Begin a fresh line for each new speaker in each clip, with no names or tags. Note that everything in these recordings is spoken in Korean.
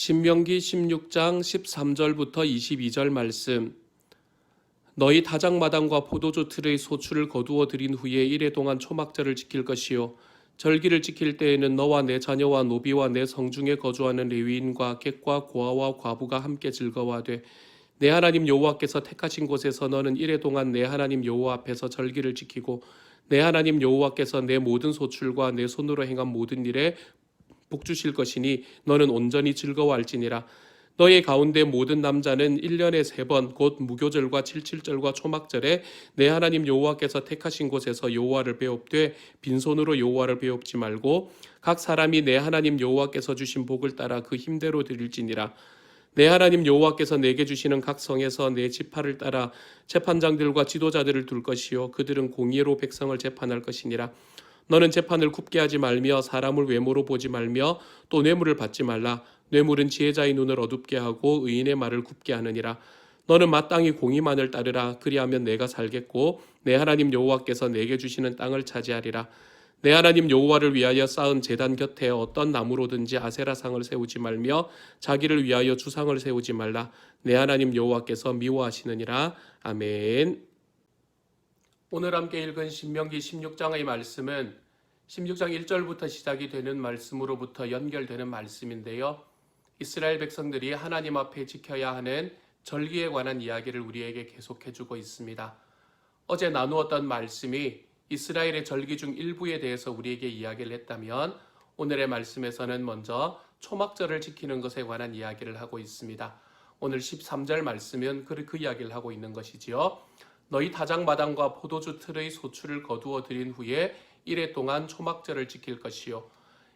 신명기 16장 13절부터 22절 말씀. 너희 다장마당과 포도주 틀의 소출을 거두어 들인 후에 이래 동안 초막절을 지킬 것이요 절기를 지킬 때에는 너와 내 자녀와 노비와 내 성중에 거주하는 레위인과 객과 고아와 과부가 함께 즐거워하되 내 하나님 여호와께서 택하신 곳에서 너는 이래 동안 내 하나님 여호와 앞에서 절기를 지키고 내 하나님 여호와께서 내 모든 소출과 내 손으로 행한 모든 일에 복주실 것이니 너는 온전히 즐거워할지니라. 너의 가운데 모든 남자는 1년에 3번 곧 무교절과 칠칠절과 초막절에 내 하나님 여호와께서 택하신 곳에서 여호와를 배웁되 빈손으로 여호와를 배웁지 말고 각 사람이 내 하나님 여호와께서 주신 복을 따라 그 힘대로 드릴지니라. 내 하나님 여호와께서 내게 주시는 각 성에서 내 지파를 따라 재판장들과 지도자들을 둘 것이요 그들은 공의로 백성을 재판할 것이니라. 너는 재판을 굽게 하지 말며 사람을 외모로 보지 말며 또 뇌물을 받지 말라. 뇌물은 지혜자의 눈을 어둡게 하고 의인의 말을 굽게 하느니라. 너는 마땅히 공의만을 따르라. 그리하면 내가 살겠고 내 하나님 여호와께서 내게 주시는 땅을 차지하리라. 내 하나님 여호와를 위하여 쌓은 제단 곁에 어떤 나무로든지 아세라상을 세우지 말며 자기를 위하여 주상을 세우지 말라. 내 하나님 여호와께서 미워하시느니라. 아멘. 오늘 함께 읽은 신명기 16장의 말씀은 16장 1절부터 시작이 되는 말씀으로부터 연결되는 말씀인데요. 이스라엘 백성들이 하나님 앞에 지켜야 하는 절기에 관한 이야기를 우리에게 계속해주고 있습니다. 어제 나누었던 말씀이 이스라엘의 절기 중 일부에 대해서 우리에게 이야기를 했다면 오늘의 말씀에서는 먼저 초막절을 지키는 것에 관한 이야기를 하고 있습니다. 오늘 13절 말씀은 그 이야기를 하고 있는 것이지요. 너희 다장마당과 포도주 틀의 소출을 거두어 들인 후에 이래 동안 초막절을 지킬 것이요.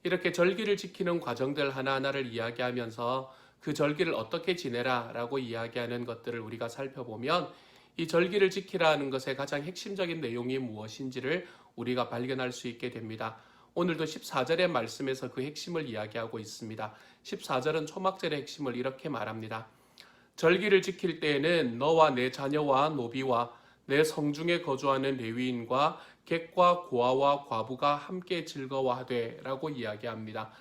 이렇게 절기를 지키는 과정들 하나하나를 이야기하면서 그 절기를 어떻게 지내라 라고 이야기하는 것들을 우리가 살펴보면 이 절기를 지키라는 것의 가장 핵심적인 내용이 무엇인지를 우리가 발견할 수 있게 됩니다. 오늘도 14절의 말씀에서 그 핵심을 이야기하고 있습니다. 14절은 초막절의 핵심을 이렇게 말합니다. 절기를 지킬 때에는 너와 내 자녀와 노비와 내 성중에 거주하는 레위인과 객과 고아와 과부가 함께 즐거워하되 라고 이야기합니다.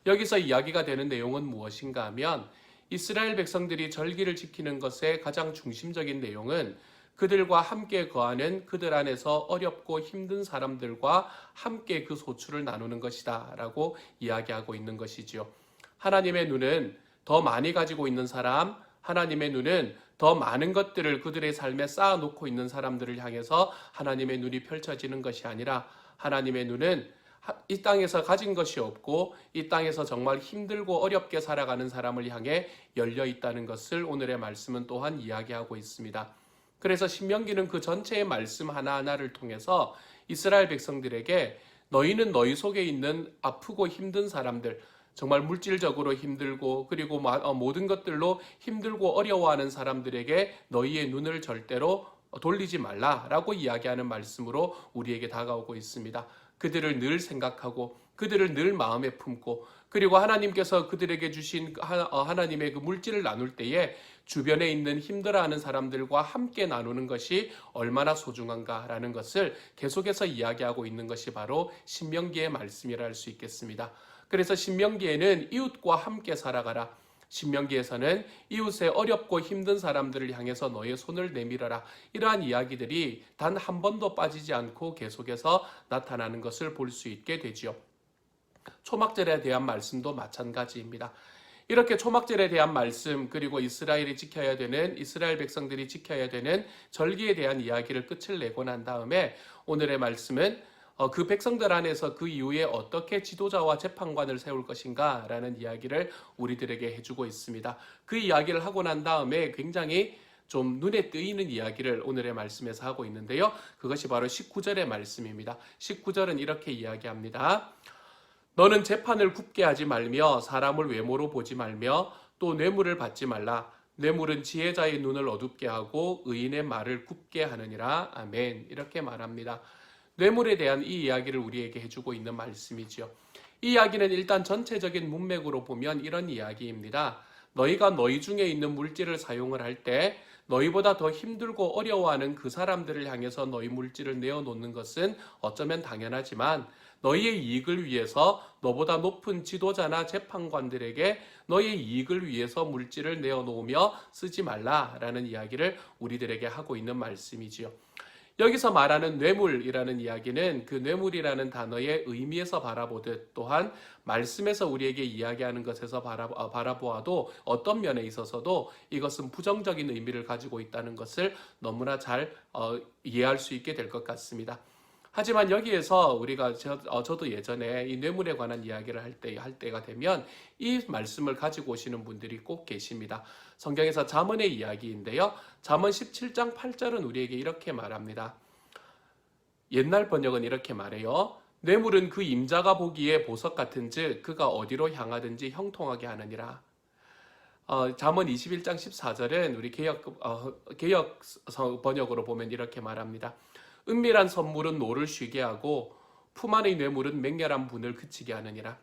여기서 이야기가 되는 내용은 무엇인가 하면 이스라엘 백성들이 절기를 지키는 것의 가장 중심적인 내용은 그들과 함께 거하는 그들 안에서 어렵고 힘든 사람들과 함께 그 소출을 나누는 것이다 라고 이야기하고 있는 것이지요. 하나님의 눈은 더 많이 가지고 있는 사람, 하나님의 눈은 더 많은 것들을 그들의 삶에 쌓아놓고 있는 사람들을 향해서 하나님의 눈이 펼쳐지는 것이 아니라 하나님의 눈은 이 땅에서 가진 것이 없고 이 땅에서 정말 힘들고 어렵게 살아가는 사람을 향해 열려 있다는 것을 오늘의 말씀은 또한 이야기하고 있습니다. 그래서 신명기는 그 전체의 말씀 하나하나를 통해서 이스라엘 백성들에게 너희는 너희 속에 있는 아프고 힘든 사람들, 정말 물질적으로 힘들고 그리고 모든 것들로 힘들고 어려워하는 사람들에게 너희의 눈을 절대로 돌리지 말라라고 이야기하는 말씀으로 우리에게 다가오고 있습니다. 그들을 늘 생각하고 그들을 늘 마음에 품고 그리고 하나님께서 그들에게 주신 하나님의 그 물질을 나눌 때에 주변에 있는 힘들어하는 사람들과 함께 나누는 것이 얼마나 소중한가라는 것을 계속해서 이야기하고 있는 것이 바로 신명기의 말씀이라 할 수 있겠습니다. 그래서 신명기에는 이웃과 함께 살아가라. 신명기에서는 이웃의 어렵고 힘든 사람들을 향해서 너의 손을 내밀어라. 이러한 이야기들이 단 한 번도 빠지지 않고 계속해서 나타나는 것을 볼 수 있게 되지요. 초막절에 대한 말씀도 마찬가지입니다. 이렇게 초막절에 대한 말씀 그리고 이스라엘 백성들이 지켜야 되는 절기에 대한 이야기를 끝을 내고 난 다음에 오늘의 말씀은 그 백성들 안에서 그 이후에 어떻게 지도자와 재판관을 세울 것인가 라는 이야기를 우리들에게 해주고 있습니다. 그 이야기를 하고 난 다음에 굉장히 좀 눈에 띄는 이야기를 오늘의 말씀에서 하고 있는데요. 그것이 바로 19절의 말씀입니다. 19절은 이렇게 이야기합니다. 너는 재판을 굽게 하지 말며 사람을 외모로 보지 말며 또 뇌물을 받지 말라. 뇌물은 지혜자의 눈을 어둡게 하고 의인의 말을 굽게 하느니라. 아멘. 이렇게 말합니다. 뇌물에 대한 이 이야기를 우리에게 해주고 있는 말씀이지요. 이 이야기는 일단 전체적인 문맥으로 보면 이런 이야기입니다. 너희가 너희 중에 있는 물질을 사용을 할 때 너희보다 더 힘들고 어려워하는 그 사람들을 향해서 너희 물질을 내어놓는 것은 어쩌면 당연하지만 너희의 이익을 위해서 너보다 높은 지도자나 재판관들에게 너희의 이익을 위해서 물질을 내어놓으며 쓰지 말라라는 이야기를 우리들에게 하고 있는 말씀이지요. 여기서 말하는 뇌물이라는 이야기는 그 뇌물이라는 단어의 의미에서 바라보듯 또한 말씀에서 우리에게 이야기하는 것에서 바라보아도 어떤 면에 있어서도 이것은 부정적인 의미를 가지고 있다는 것을 너무나 잘 이해할 수 있게 될 것 같습니다. 하지만 여기에서 우리가 저도 예전에 이 뇌물에 관한 이야기를 할 때가 되면 이 말씀을 가지고 오시는 분들이 꼭 계십니다. 성경에서 잠언의 이야기인데요. 잠언 17장 8절은 우리에게 이렇게 말합니다. 옛날 번역은 이렇게 말해요. 뇌물은 그 임자가 보기에 보석 같은즉 그가 어디로 향하든지 형통하게 하느니라. 잠언 21장 14절은 우리 개역 번역으로 보면 이렇게 말합니다. 은밀한 선물은 노를 쉬게 하고 품 안의 뇌물은 맹렬한 분을 그치게 하느니라.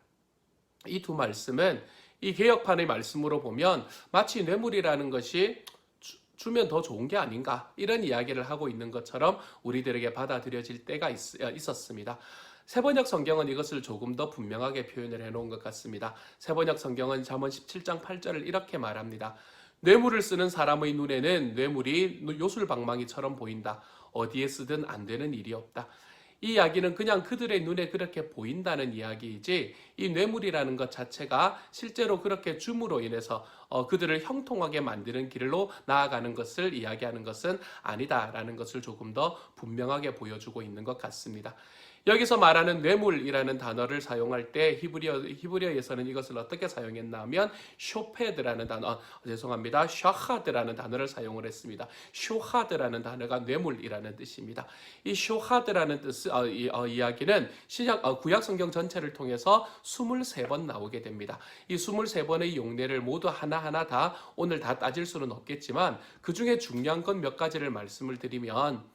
이 두 말씀은 이 개역판의 말씀으로 보면 마치 뇌물이라는 것이 주면 더 좋은 게 아닌가 이런 이야기를 하고 있는 것처럼 우리들에게 받아들여질 때가 있었습니다. 세번역 성경은 이것을 조금 더 분명하게 표현을 해놓은 것 같습니다. 세번역 성경은 잠언 17장 8절을 이렇게 말합니다. 뇌물을 쓰는 사람의 눈에는 뇌물이 요술방망이처럼 보인다. 어디에 쓰든 안 되는 일이 없다. 이 이야기는 그냥 그들의 눈에 그렇게 보인다는 이야기이지 이 뇌물이라는 것 자체가 실제로 그렇게 줌으로 인해서 그들을 형통하게 만드는 길로 나아가는 것을 이야기하는 것은 아니다라는 것을 조금 더 분명하게 보여주고 있는 것 같습니다. 여기서 말하는 뇌물이라는 단어를 사용할 때 히브리어에서는 이것을 어떻게 사용했나 하면 쇼페드라는 단어, 샤하드라는 단어를 사용을 했습니다. 쇼하드라는 단어가 뇌물이라는 뜻입니다. 이 쇼하드라는 이야기는 구약 성경 전체를 통해서 23번 나오게 됩니다. 이 23번의 용례를 모두 하나하나 다 오늘 다 따질 수는 없겠지만 그 중에 중요한 건 몇 가지를 말씀을 드리면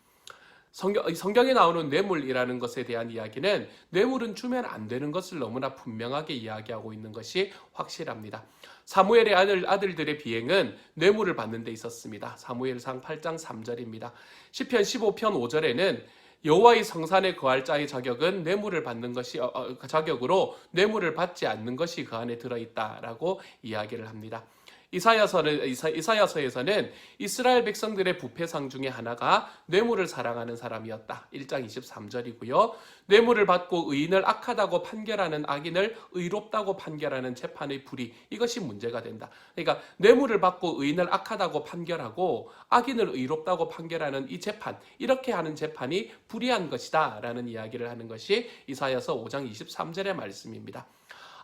성경에 나오는 뇌물이라는 것에 대한 이야기는 뇌물은 주면 안 되는 것을 너무나 분명하게 이야기하고 있는 것이 확실합니다. 사무엘의 아들들의 비행은 뇌물을 받는 데 있었습니다. 사무엘상 8장 3절입니다. 시편 15편 5절에는 여호와의 성산에 거할 자의 자격은 뇌물을 받는 것이 자격으로 뇌물을 받지 않는 것이 그 안에 들어있다라고 이야기를 합니다. 이사야서에서는 이스라엘 백성들의 부패상 중에 하나가 뇌물을 사랑하는 사람이었다. 1장 23절이고요. 뇌물을 받고 의인을 악하다고 판결하는 악인을 의롭다고 판결하는 재판의 불의, 이것이 문제가 된다. 그러니까 뇌물을 받고 의인을 악하다고 판결하고 악인을 의롭다고 판결하는 이 재판, 이렇게 하는 재판이 불의한 것이다 라는 이야기를 하는 것이 이사야서 5장 23절의 말씀입니다.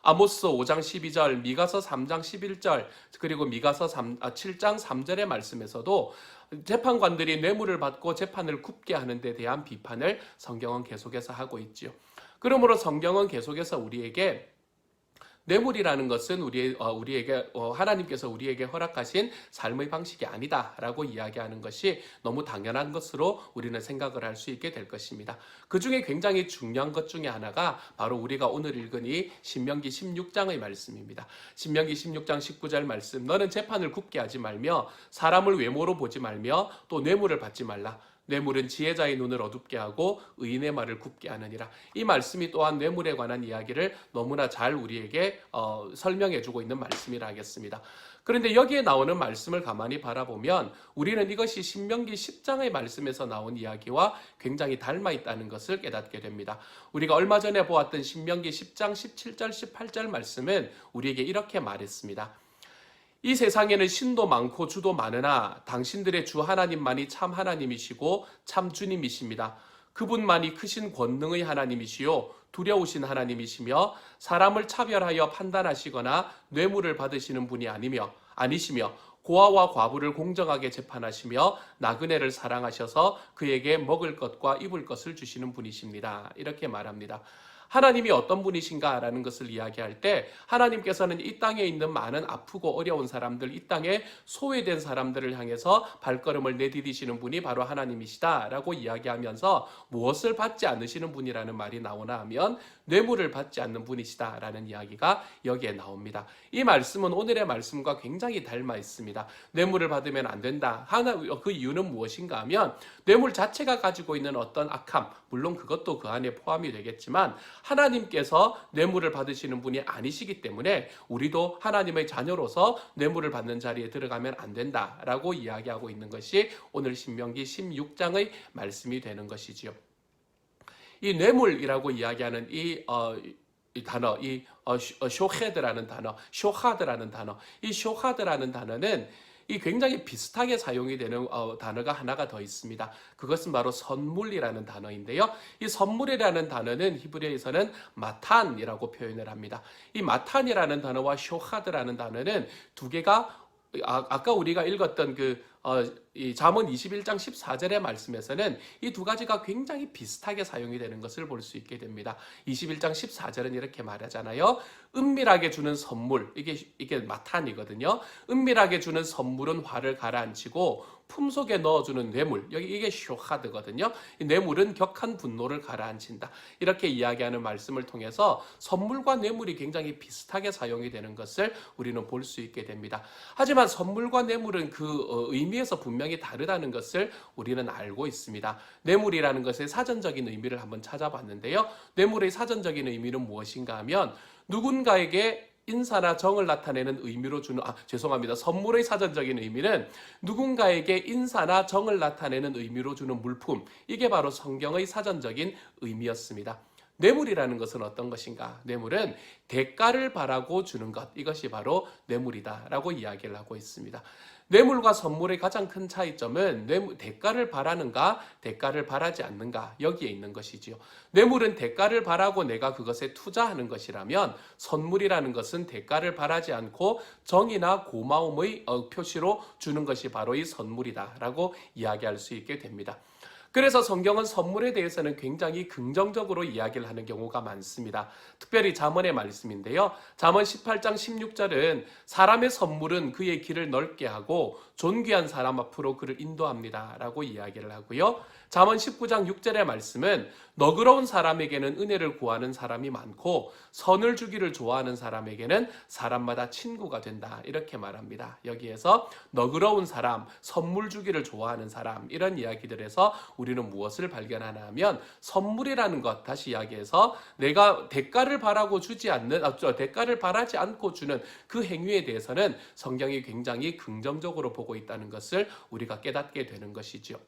아모스 5장 12절, 미가서 3장 11절, 그리고 미가서 7장 3절의 말씀에서도 재판관들이 뇌물을 받고 재판을 굽게 하는 데 대한 비판을 성경은 계속해서 하고 있지요. 그러므로 성경은 계속해서 우리에게 뇌물이라는 것은 우리에게 하나님께서 우리에게 허락하신 삶의 방식이 아니다라고 이야기하는 것이 너무 당연한 것으로 우리는 생각을 할 수 있게 될 것입니다. 그 중에 굉장히 중요한 것 중에 하나가 바로 우리가 오늘 읽은 이 신명기 16장의 말씀입니다. 신명기 16장 19절 말씀, 너는 재판을 굽게 하지 말며 사람을 외모로 보지 말며 또 뇌물을 받지 말라. 뇌물은 지혜자의 눈을 어둡게 하고 의인의 말을 굽게 하느니라. 이 말씀이 또한 뇌물에 관한 이야기를 너무나 잘 우리에게 설명해주고 있는 말씀이라 하겠습니다. 그런데 여기에 나오는 말씀을 가만히 바라보면 우리는 이것이 신명기 10장의 말씀에서 나온 이야기와 굉장히 닮아 있다는 것을 깨닫게 됩니다. 우리가 얼마 전에 보았던 신명기 10장 17절 18절 말씀은 우리에게 이렇게 말했습니다. 이 세상에는 신도 많고 주도 많으나 당신들의 주 하나님만이 참 하나님이시고 참 주님이십니다. 그분만이 크신 권능의 하나님이시요 두려우신 하나님이시며 사람을 차별하여 판단하시거나 뇌물을 받으시는 분이 아니시며 고아와 과부를 공정하게 재판하시며 나그네를 사랑하셔서 그에게 먹을 것과 입을 것을 주시는 분이십니다. 이렇게 말합니다. 하나님이 어떤 분이신가라는 것을 이야기할 때 하나님께서는 이 땅에 있는 많은 아프고 어려운 사람들, 이 땅에 소외된 사람들을 향해서 발걸음을 내디디시는 분이 바로 하나님이시다라고 이야기하면서 무엇을 받지 않으시는 분이라는 말이 나오나 하면 뇌물을 받지 않는 분이시다라는 이야기가 여기에 나옵니다. 이 말씀은 오늘의 말씀과 굉장히 닮아 있습니다. 뇌물을 받으면 안 된다. 그 이유는 무엇인가 하면 뇌물 자체가 가지고 있는 어떤 악함, 물론 그것도 그 안에 포함이 되겠지만 하나님께서 뇌물을 받으시는 분이 아니시기 때문에 우리도 하나님의 자녀로서 뇌물을 받는 자리에 들어가면 안 된다라고 이야기하고 있는 것이 오늘 신명기 16장의 말씀이 되는 것이지요. 이 뇌물이라고 이야기하는 이 단어, 쇼헤드라는 단어, 쇼하드라는 단어, 이 쇼하드라는 단어는 이 굉장히 비슷하게 사용이 되는 단어가 하나가 더 있습니다. 그것은 바로 선물이라는 단어인데요. 이 선물이라는 단어는 히브리어에서는 마탄이라고 표현을 합니다. 이 마탄이라는 단어와 쇼하드라는 단어는 두 개가 아까 우리가 읽었던 이 잠언 21장 14절의 말씀에서는 이 두 가지가 굉장히 비슷하게 사용이 되는 것을 볼 수 있게 됩니다. 21장 14절은 이렇게 말하잖아요. 은밀하게 주는 선물, 이게 마탄이거든요. 은밀하게 주는 선물은 화를 가라앉히고 품속에 넣어주는 뇌물, 이게 쇼하드거든요. 이 뇌물은 격한 분노를 가라앉힌다. 이렇게 이야기하는 말씀을 통해서 선물과 뇌물이 굉장히 비슷하게 사용이 되는 것을 우리는 볼 수 있게 됩니다. 하지만 선물과 뇌물은 그 의미에서 분명히 다르다는 것을 우리는 알고 있습니다. 뇌물이라는 것의 사전적인 의미를 한번 찾아봤는데요. 뇌물의 사전적인 의미는 무엇인가 하면 누군가에게 인사나 정을 나타내는 의미로 주는 선물의 사전적인 의미는 누군가에게 인사나 정을 나타내는 의미로 주는 물품, 이게 바로 성경의 사전적인 의미였습니다. 뇌물이라는 것은 어떤 것인가? 뇌물은 대가를 바라고 주는 것, 이것이 바로 뇌물이다라고 이야기를 하고 있습니다. 뇌물과 선물의 가장 큰 차이점은 대가를 바라는가, 대가를 바라지 않는가, 여기에 있는 것이지요. 뇌물은 대가를 바라고 내가 그것에 투자하는 것이라면 선물이라는 것은 대가를 바라지 않고 정이나 고마움의 표시로 주는 것이 바로 이 선물이다라고 이야기할 수 있게 됩니다. 그래서 성경은 선물에 대해서는 굉장히 긍정적으로 이야기를 하는 경우가 많습니다. 특별히 잠언의 말씀인데요. 잠언 18장 16절은 사람의 선물은 그의 길을 넓게 하고 존귀한 사람 앞으로 그를 인도합니다 라고 이야기를 하고요. 잠언 19장 6절의 말씀은 너그러운 사람에게는 은혜를 구하는 사람이 많고 선을 주기를 좋아하는 사람에게는 사람마다 친구가 된다, 이렇게 말합니다. 여기에서 너그러운 사람, 선물 주기를 좋아하는 사람, 이런 이야기들에서 우리는 무엇을 발견하나 하면 선물이라는 것, 다시 이야기해서 내가 대가를 바라고 주지 않는, 대가를 바라지 않고 주는 그 행위에 대해서는 성경이 굉장히 긍정적으로 보고 있다는 것을 우리가 깨닫게 되는 것이죠.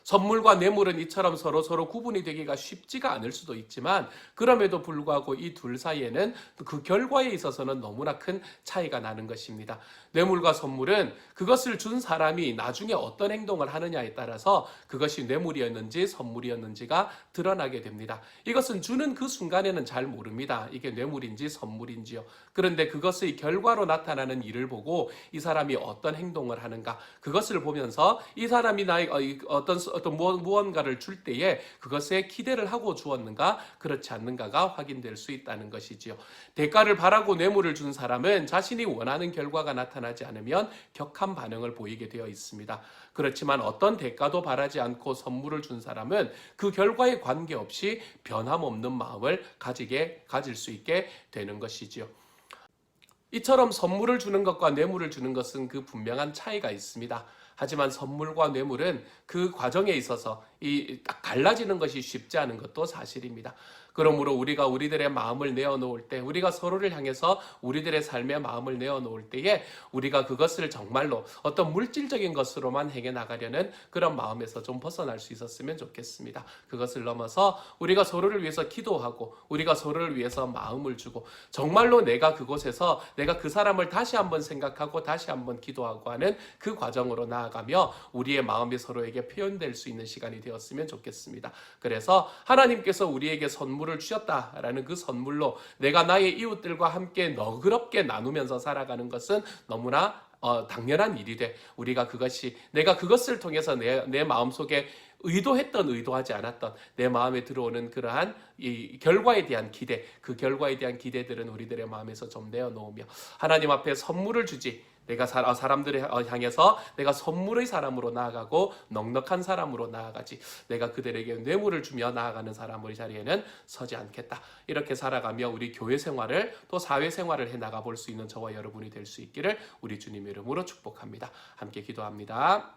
선물과 뇌물은 이처럼 서로 구분이 되기가 쉽지가 않을 수도 있지만 그럼에도 불구하고 이 둘 사이에는 그 결과에 있어서는 너무나 큰 차이가 나는 것입니다. 뇌물과 선물은 그것을 준 사람이 나중에 어떤 행동을 하느냐에 따라서 그것이 뇌물이었는지 선물이었는지가 드러나게 됩니다. 이것은 주는 그 순간에는 잘 모릅니다. 이게 뇌물인지 선물인지요. 그런데 그것의 결과로 나타나는 일을 보고 이 사람이 어떤 행동을 하는가, 그것을 보면서 이 사람이 나의 어떤 무언가를 줄 때에 그것에 기대를 하고 주었는가 그렇지 않는가가 확인될 수 있다는 것이지요. 대가를 바라고 뇌물을 준 사람은 자신이 원하는 결과가 나타나지 않으면 격한 반응을 보이게 되어 있습니다. 그렇지만 어떤 대가도 바라지 않고 선물을 준 사람은 그 결과에 관계없이 변함없는 마음을 가질 수 있게 되는 것이지요. 이처럼 선물을 주는 것과 뇌물을 주는 것은 그 분명한 차이가 있습니다. 하지만 선물과 뇌물은 그 과정에 있어서 딱 갈라지는 것이 쉽지 않은 것도 사실입니다. 그러므로 우리가 우리들의 마음을 내어놓을 때, 우리가 서로를 향해서 우리들의 삶의 마음을 내어놓을 때에 우리가 그것을 정말로 어떤 물질적인 것으로만 행해 나가려는 그런 마음에서 좀 벗어날 수 있었으면 좋겠습니다. 그것을 넘어서 우리가 서로를 위해서 기도하고 우리가 서로를 위해서 마음을 주고 정말로 내가 그곳에서 내가 그 사람을 다시 한번 생각하고 다시 한번 기도하고 하는 그 과정으로 나아가며 우리의 마음이 서로에게 표현될 수 있는 시간이 되었으면 좋겠습니다. 그래서 하나님께서 우리에게 선물을 주셨다라는 그 선물로 내가 나의 이웃들과 함께 너그럽게 나누면서 살아가는 것은 너무나 당연한 일이 돼. 내가 그것을 통해서 내 마음속에 의도했던 의도하지 않았던 내 마음에 들어오는 그러한 이 결과에 대한 기대, 그 결과에 대한 기대들은 우리들의 마음에서 좀 내어놓으며 하나님 앞에 선물을 주지, 내가 사람들을 향해서 내가 선물의 사람으로 나아가고 넉넉한 사람으로 나아가지, 내가 그들에게 뇌물을 주며 나아가는 사람의 자리에는 서지 않겠다. 이렇게 살아가며 우리 교회 생활을 또 사회 생활을 해나가 볼 수 있는 저와 여러분이 될 수 있기를 우리 주님의 이름으로 축복합니다. 함께 기도합니다.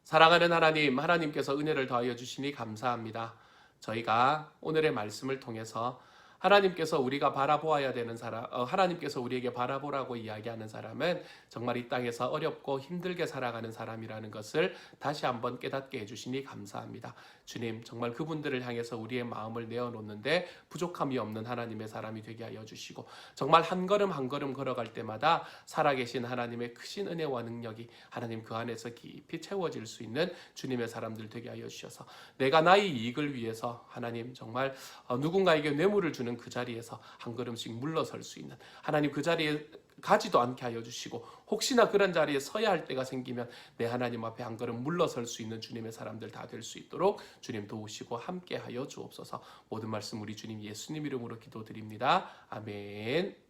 사랑하는 하나님, 하나님께서 은혜를 더하여 주시니 감사합니다. 저희가 오늘의 말씀을 통해서 하나님께서 우리가 바라보아야 되는 사람, 하나님께서 우리에게 바라보라고 이야기하는 사람은 정말 이 땅에서 어렵고 힘들게 살아가는 사람이라는 것을 다시 한번 깨닫게 해주시니 감사합니다. 주님, 정말 그분들을 향해서 우리의 마음을 내어놓는데 부족함이 없는 하나님의 사람이 되게 하여 주시고, 정말 한 걸음 한 걸음 걸어갈 때마다 살아계신 하나님의 크신 은혜와 능력이 하나님 그 안에서 깊이 채워질 수 있는 주님의 사람들 되게 하여 주셔서, 내가 나의 이익을 위해서 하나님 정말 누군가에게 뇌물을 주는 그 자리에서 한 걸음씩 물러설 수 있는, 하나님 그 자리에 가지도 않게 하여 주시고, 혹시나 그런 자리에 서야 할 때가 생기면 내 하나님 앞에 한 걸음 물러설 수 있는 주님의 사람들 다 될 수 있도록 주님 도우시고 함께 하여 주옵소서. 모든 말씀 우리 주님 예수님 이름으로 기도드립니다. 아멘.